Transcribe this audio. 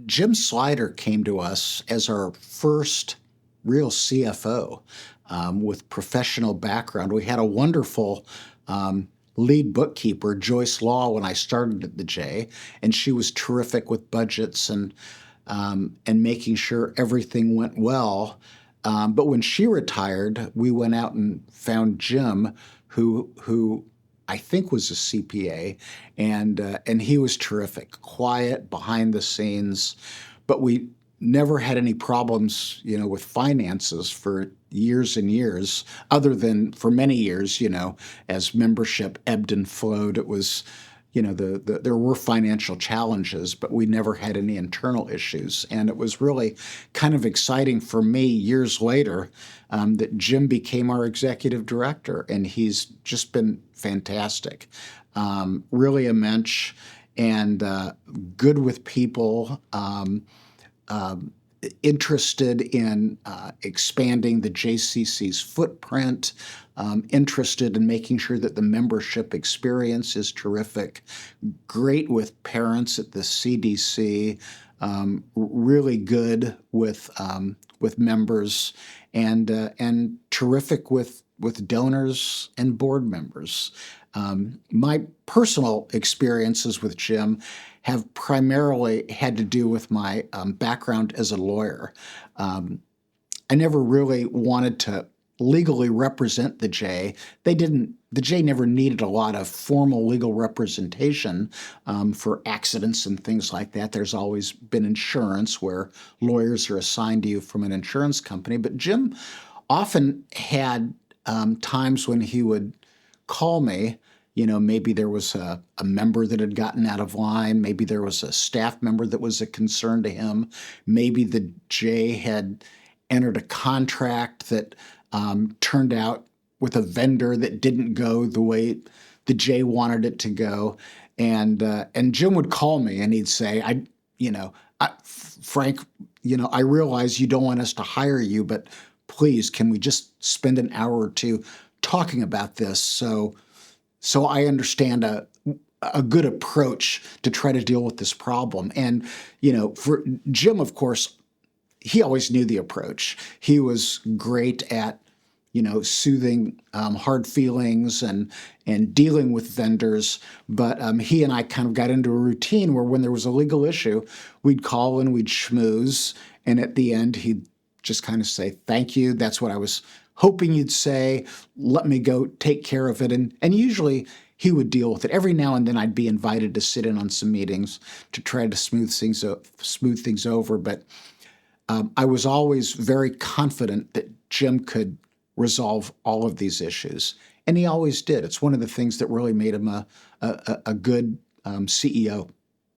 Jim Sluyter came to us as our first real CFO with professional background. We had a wonderful lead bookkeeper, Joyce Law, when I started at the J, and she was terrific with budgets and making sure everything went well. But when she retired, we went out and found Jim, who I think was a CPA, and he was terrific, quiet, behind the scenes, but we never had any problems, with finances for years and years, other than for many years, as membership ebbed and flowed. It was, there were financial challenges, but we never had any internal issues. And it was really kind of exciting for me years later that Jim became our executive director, and he's just been fantastic. Really a mensch and good with people. Interested in expanding the JCC's footprint, interested in making sure that the membership experience is terrific, great with parents at the CDC, really good with members, and terrific with donors and board members. My personal experiences with Jim have primarily had to do with my background as a lawyer. I never really wanted to legally represent the J. The J never needed a lot of formal legal representation for accidents and things like that. There's always been insurance where lawyers are assigned to you from an insurance company. But Jim often had times when he would call me. Maybe there was a member that had gotten out of line. Maybe there was a staff member that was a concern to him. Maybe the J had entered a contract that turned out with a vendor that didn't go the way the J wanted it to go. And Jim would call me and he'd say, Frank, I realize you don't want us to hire you, but please, can we just spend an hour or two talking about this so I understand a good approach to try to deal with this problem. And, for Jim, of course, he always knew the approach. He was great at, soothing hard feelings and dealing with vendors. But he and I kind of got into a routine where when there was a legal issue, we'd call and we'd schmooze. And at the end, he'd just kind of say, thank you. That's what I was hoping you'd say. Let me go take care of it. And usually he would deal with it. Every now and then I'd be invited to sit in on some meetings to try to smooth things over. But I was always very confident that Jim could resolve all of these issues. And he always did. It's one of the things that really made him a good CEO.